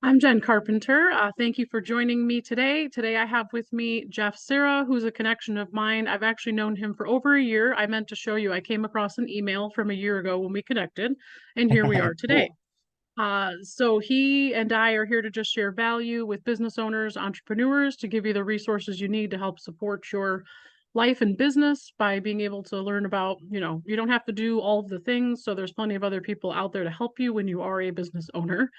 I'm Jen Carpenter. Thank you for joining me today. Today I have with me Jeff Sera, who's a connection of mine. I've actually known him for over a year. I meant to show you, I came across an email from a year ago when we connected, and here we are today. Cool. So he and I are here to just share value with business owners, entrepreneurs, to give you the resources you need to help support your life and business by being able to learn about, you don't have to do all of the things. So there's plenty of other people out there to help you when you are a business owner.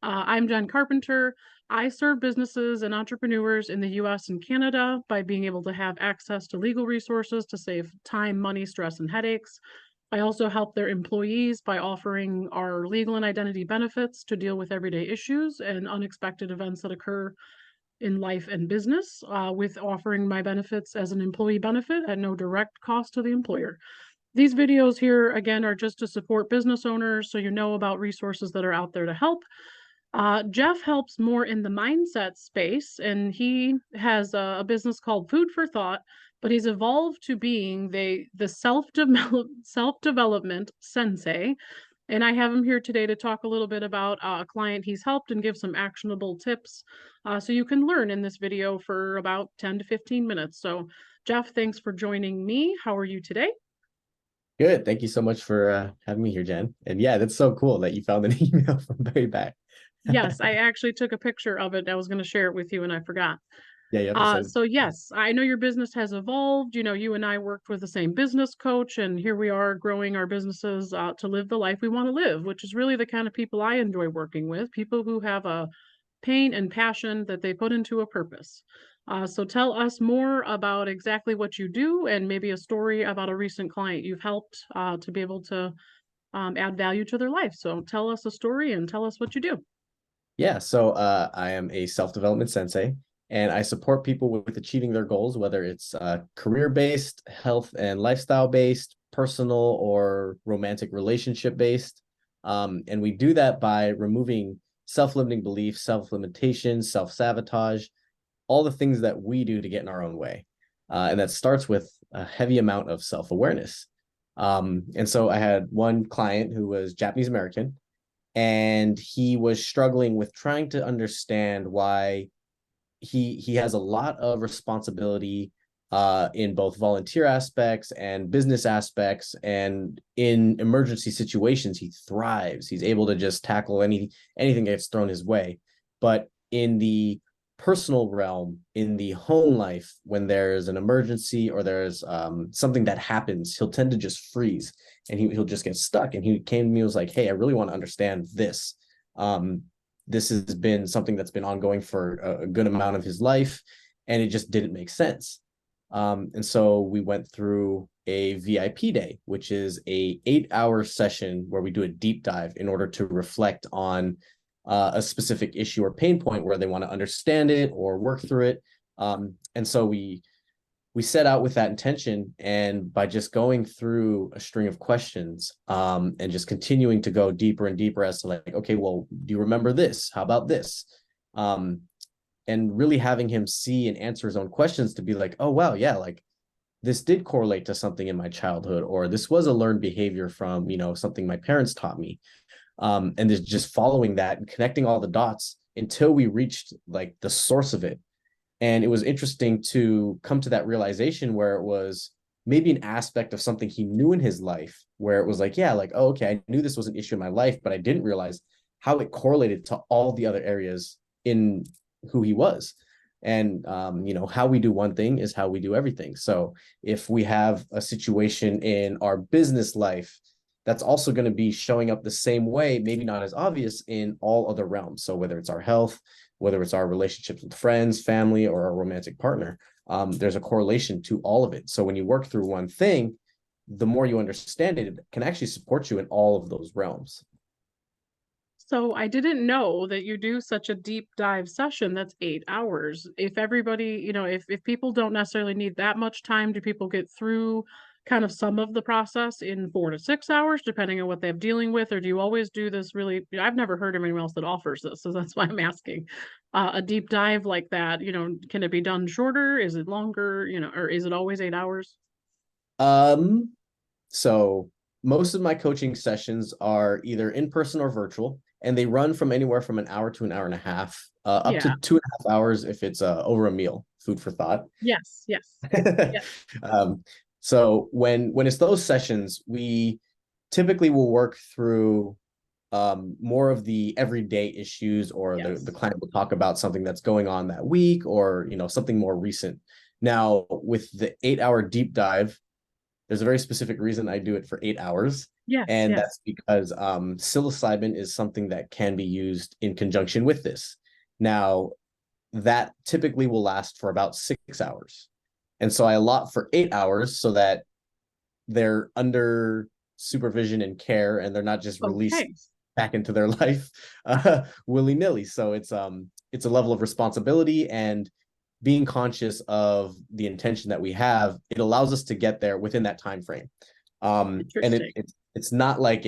I'm Jen Carpenter. I serve businesses and entrepreneurs in the US and Canada by being able to have access to legal resources to save time, money, stress, and headaches. I also help their employees by offering our legal and identity benefits to deal with everyday issues and unexpected events that occur in life and business, with offering my benefits as an employee benefit at no direct cost to the employer. These videos here, again, are just to support business owners so you know about resources that are out there to help. Jeff helps more in the mindset space, and he has a business called Food for Thought, but he's evolved to being the self development sensei. And I have him here today to talk a little bit about a client he's helped and give some actionable tips, so you can learn in this video for about 10 to 15 minutes. So, Jeff, thanks for joining me. How are you today? Good. Thank you so much for having me here, Jen. And yeah, that's so cool that you found an email from way back. Yes, I actually took a picture of it. I was going to share it with you and I forgot. Yeah, you have to send. So yes, I know your business has evolved. You know, you and I worked with the same business coach, and here we are growing our businesses to live the life we want to live, which is really the kind of people I enjoy working with, people who have a pain and passion that they put into a purpose. So tell us more about exactly what you do and maybe a story about a recent client you've helped to be able to add value to their life. So tell us a story and tell us what you do. Yeah, so I am a self-development sensei, and I support people with achieving their goals, whether it's career-based, health and lifestyle-based, personal or romantic relationship-based. And we do that by removing self-limiting beliefs, self-limitation, self-sabotage, all the things that we do to get in our own way. And that starts with a heavy amount of self-awareness. And so I had one client who was Japanese American, and he was struggling with trying to understand why he has a lot of responsibility in both volunteer aspects and business aspects, and in emergency situations he thrives. He's able to just tackle anything that gets thrown his way. But in the personal realm, in the home life, when there's an emergency or there's something that happens, he'll tend to just freeze, and he'll just get stuck. And he came to me and was like, hey, I really want to understand this. This has been something that's been ongoing for a good amount of his life, and it just didn't make sense. And so we went through a VIP day, which is a 8-hour session where we do a deep dive in order to reflect on a specific issue or pain point where they want to understand it or work through it. And so we set out with that intention, and by just going through a string of questions, and just continuing to go deeper and deeper as to like, okay, well, do you remember this? How about this? And really having him see and answer his own questions to be like, oh wow, yeah, like this did correlate to something in my childhood, or this was a learned behavior from something my parents taught me. And just following that and connecting all the dots until we reached like the source of it. And it was interesting to come to that realization where it was maybe an aspect of something he knew in his life, where it was like, yeah, like, oh, okay, I knew this was an issue in my life, but I didn't realize how it correlated to all the other areas in who he was. And how we do one thing is how we do everything. So if we have a situation in our business life, that's also going to be showing up the same way, maybe not as obvious, in all other realms. So whether it's our health, whether it's our relationships with friends, family, or a romantic partner, there's a correlation to all of it. So when you work through one thing, the more you understand it, it can actually support you in all of those realms. So I didn't know that you do such a deep dive session that's 8 hours. If everybody, if people don't necessarily need that much time, do people get through kind of some of the process in 4 to 6 hours, depending on what they're dealing with? Or do you always do this really? I've never heard of anyone else that offers this, so that's why I'm asking. A deep dive like that, can it be done shorter? Is it longer? Or is it always 8 hours? Um, so most of my coaching sessions are either in person or virtual. and they run from anywhere from an hour to an hour and a half, up to Yeah. 2.5 hours if it's over a meal. Food for thought. Yes. Yes. Yeah. um, so when it's those sessions, we typically will work through more of the everyday issues, or the Yes. client will talk about something that's going on that week, or something more recent. Now, with the 8 hour deep dive, there's a very specific reason I do it for 8 hours. Yes. And Yes. that's because psilocybin is something that can be used in conjunction with this. Now, that typically will last for about 6 hours. And so I allot for 8 hours so that they're under supervision and care, and they're not just released Okay. back into their life willy-nilly. So it's a level of responsibility, and being conscious of the intention that we have, it allows us to get there within that time frame. And Interesting. it's not like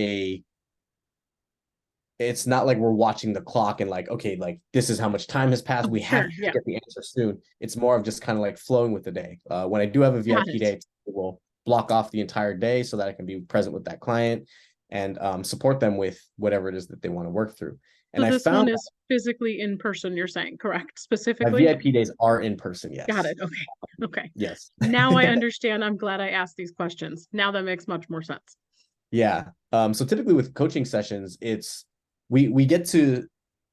it's not like we're watching the clock and like, okay, like this is how much time has passed, Oh, we have sure. to Yeah. get the answer soon. It's more of just kind of like flowing with the day. When I do have a Got VIP it. day, we'll block off the entire day so that I can be present with that client and support them with whatever it is that they want to work through. And So I this one found is physically in person, you're saying, correct? my Specifically? VIP days are in person. Got Yes. it. Okay. Okay. Yes. Now I understand. I'm glad I asked these questions. Now that makes much more sense. Yeah. So typically with coaching sessions, it's we get to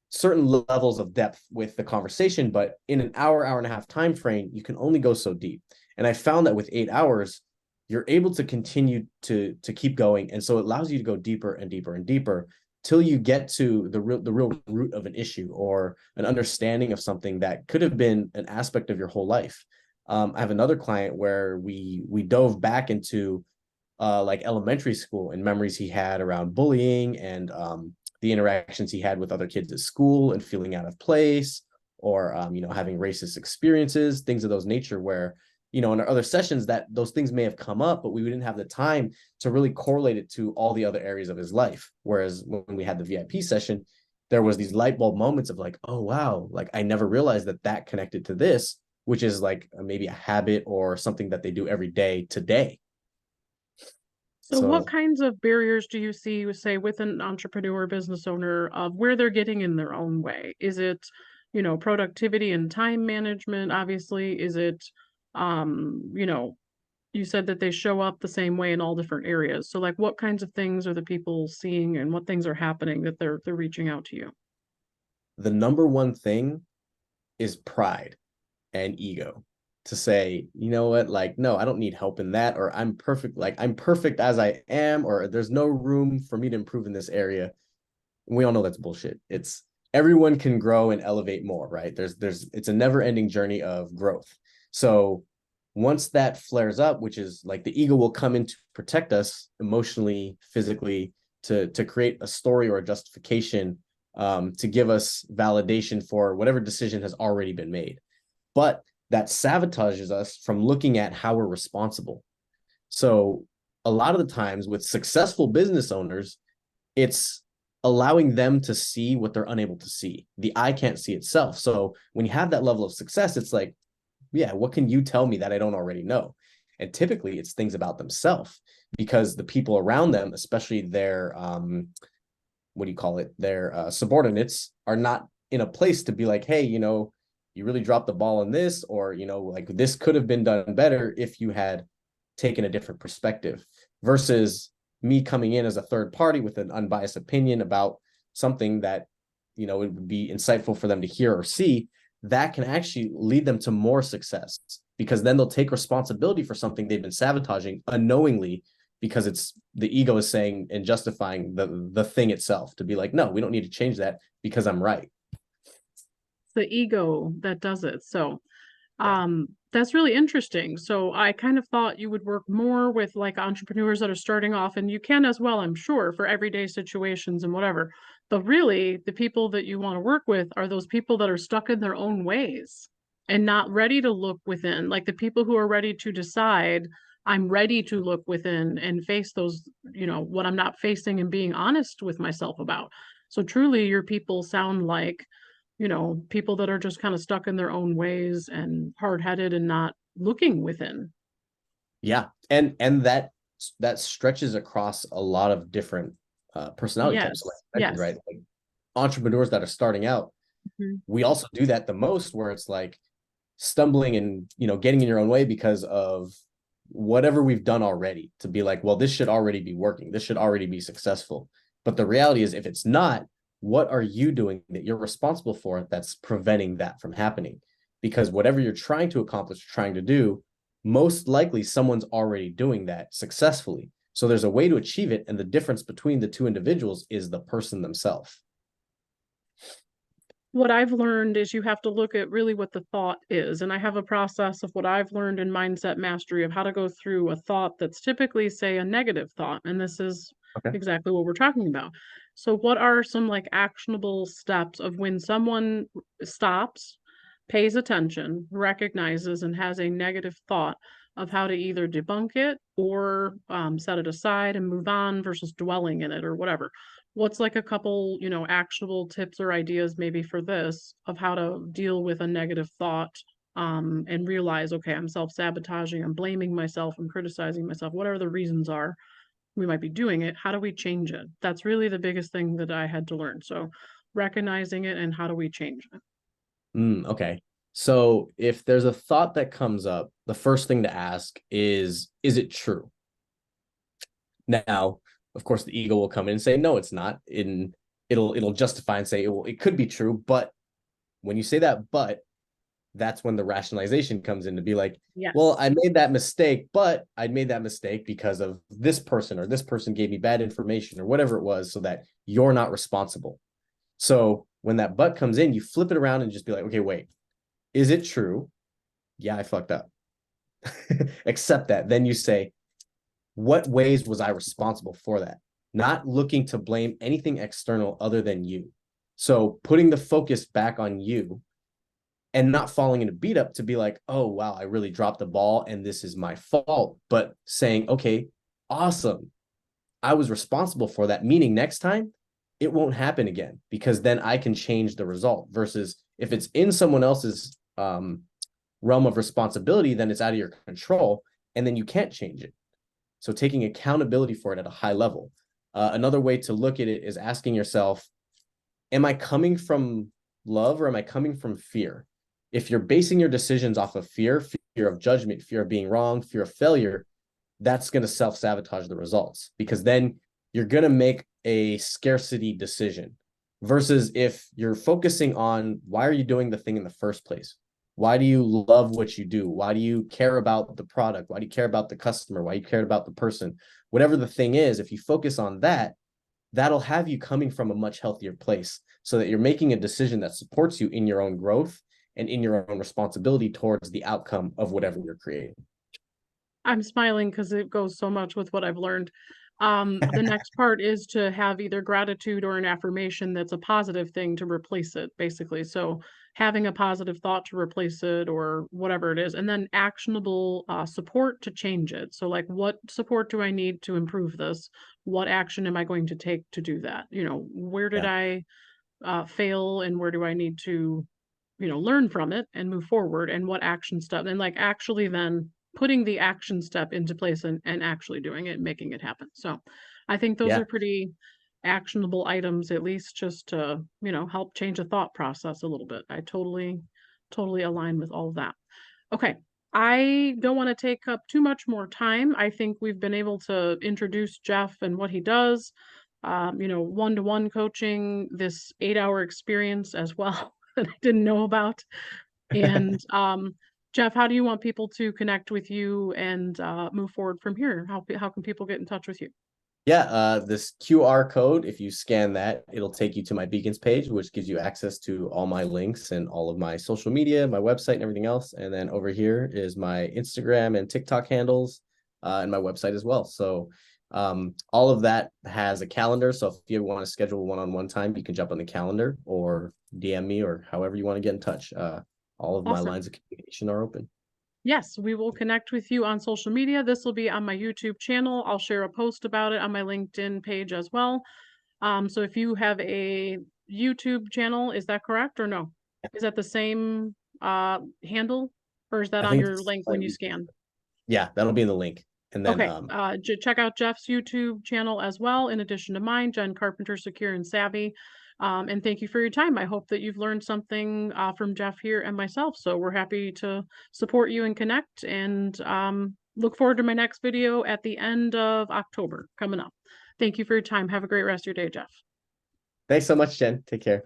certain levels of depth with the conversation, but in an hour and a half time frame, you can only go so deep. And I found that with 8 hours, you're able to continue to keep going, and so it allows you to go deeper and deeper and deeper till you get to the real root of an issue, or an understanding of something that could have been an aspect of your whole life. I have another client where we dove back into like elementary school and memories he had around bullying, and the interactions he had with other kids at school and feeling out of place, or having racist experiences, things of those nature, where in our other sessions that those things may have come up, but we didn't have the time to really correlate it to all the other areas of his life. Whereas when we had the VIP session, there was these light bulb moments of like, oh wow, like I never realized that connected to this, which is like maybe a habit or something that they do every day today. So what So kinds of barriers do you see, say, with an entrepreneur business owner of where they're getting in their own way? Is it, productivity and time management, obviously? Is it, you said that they show up the same way in all different areas. So like what kinds of things are the people seeing and what things are happening that they're reaching out to you? the number one thing is pride and ego, to say, you know what, like, no, I don't need help in that, or I'm perfect, like I'm perfect as I am, or there's no room for me to improve in this area. And we all know that's bullshit. It's everyone can grow and elevate more, right? There's it's a never-ending journey of growth. So once that flares up, which is like the ego will come in to protect us emotionally, physically, to create a story or a justification, to give us validation for whatever decision has already been made. But that sabotages us from looking at how we're responsible. So a lot of the times with successful business owners, it's allowing them to see what they're unable to see. The eye can't see itself. So when you have that level of success, it's like, yeah, what can you tell me that I don't already know? And typically it's things about themselves, because the people around them, especially their what do you call it, their subordinates, are not in a place to be like, hey, you really dropped the ball on this, or like this could have been done better if you had taken a different perspective, versus me coming in as a third party with an unbiased opinion about something that it would be insightful for them to hear or see. That can actually lead them to more success, because then they'll take responsibility for something they've been sabotaging unknowingly, because it's the ego is saying and justifying the thing itself, to be like, no, we don't need to change that because I'm right. It's the ego that does it. So Yeah. that's really interesting. So I kind of thought you would work more with like entrepreneurs that are starting off, and you can as well, I'm sure, for everyday situations and whatever. But really, the people that you want to work with are those people that are stuck in their own ways and not ready to look within, like the people who are ready to decide, I'm ready to look within and face those, what I'm not facing, and being honest with myself about. So truly, your people sound like people that are just kind of stuck in their own ways and hard-headed and not looking within. Yeah. And that stretches across a lot of different personality types, like Yes. I mentioned, Yes. right? Like entrepreneurs that are starting out, Mhm. we also do that the most, where it's like stumbling and, getting in your own way because of whatever we've done already, to be like, well, this should already be working, this should already be successful. But the reality is, if it's not, what are you doing that you're responsible for that's preventing that from happening? Because whatever you're trying to accomplish, trying to do, most likely someone's already doing that successfully. So there's a way to achieve it, and the difference between the two individuals is the person themselves. What I've learned is you have to look at really what the thought is. And I have a process of what I've learned in mindset mastery of how to go through a thought that's typically, say, a negative thought. And this is Okay. exactly what we're talking about. So, what are some like actionable steps of when someone stops, pays attention, recognizes, and has a negative thought of how to either debunk it or set it aside and move on versus dwelling in it or whatever? What's like a couple, actionable tips or ideas maybe for this of how to deal with a negative thought and realize, okay, I'm self-sabotaging, I'm blaming myself, I'm criticizing myself, whatever the reasons are we might be doing it. How do we change it? That's really the biggest thing that I had to learn. So recognizing it and how do we change it? Okay. So if there's a thought that comes up, the first thing to ask is it true? Now, of course, the ego will come in and say, no, it's not. It'll justify and say, well, it could be true. But when you say that, but, that's when the rationalization comes in, to be like, well, Yes. I made that mistake, but I made that mistake because of this person, or this person gave me bad information, or whatever it was, so that you're not responsible. So when that but comes in, you flip it around and just be like, okay, wait, is it true? Yeah, I fucked up. Accept that. Then you say, what ways was I responsible for that? Not looking to blame anything external other than you. So putting the focus back on you, and not falling into beat up to be like, oh, wow, I really dropped the ball and this is my fault. But saying, okay, awesome, I was responsible for that. Meaning next time it won't happen again, because then I can change the result. Versus if it's in someone else's realm of responsibility, then it's out of your control and then you can't change it. So taking accountability for it at a high level. Another way to look at it is asking yourself, am I coming from love or am I coming from fear? If you're basing your decisions off of fear of judgment, fear of being wrong, fear of failure, that's going to self-sabotage the results, because then you're going to make a scarcity decision. Versus if you're focusing on, why are you doing the thing in the first place? Why do you love what you do? Why do you care about the product? Why do you care about the customer? Why do you care about the person? Whatever the thing is, if you focus on that, that'll have you coming from a much healthier place, so that you're making a decision that supports you in your own growth and in your own responsibility towards the outcome of whatever you're creating. I'm smiling because it goes so much with what I've learned. The next part is to have either gratitude or an affirmation that's a positive thing to replace it, basically. So having a positive thought to replace it or whatever it is, and then actionable support to change it. So, like, what support do I need to improve this? What action am I going to take to do that? Where did Yeah. I fail and where do I need to learn from it and move forward and what action step and like actually then putting the action step into place and actually doing it and making it happen. So I think those Yeah. are pretty actionable items, at least just to, help change the thought process a little bit. I totally align with all of that. Okay. I don't want to take up too much more time. I think we've been able to introduce Jeff and what he does, one-to-one coaching, this 8-hour experience as well that I didn't know about. And Jeff, how do you want people to connect with you and move forward from here? How can people get in touch with you? Yeah, this QR code, if you scan that, it'll take you to my Beacons page, which gives you access to all my links and all of my social media, my website, and everything else. And then over here is my Instagram and TikTok handles, and my website as well. So all of that has a calendar. So if you want to schedule one-on-one time, you can jump on the calendar or DM me, or however you want to get in touch. All of my Awesome. lines of communication are open. Yes, we will connect with you on social media. This will be on my YouTube channel. I'll share a post about it on my LinkedIn page as well. So if you have a YouTube channel, is that correct or no? Is that the same handle or is that I on think your it's link when you scan? yeah, that'll be in the link. And then Okay, check out Jeff's YouTube channel as well, in addition to mine, Jen Carpenter, Secure and Savvy. And thank you for your time. I hope that you've learned something from Jeff here and myself. So we're happy to support you and connect, and look forward to my next video at the end of October coming up. Thank you for your time. Have a great rest of your day, Jeff. Thanks so much, Jen. Take care.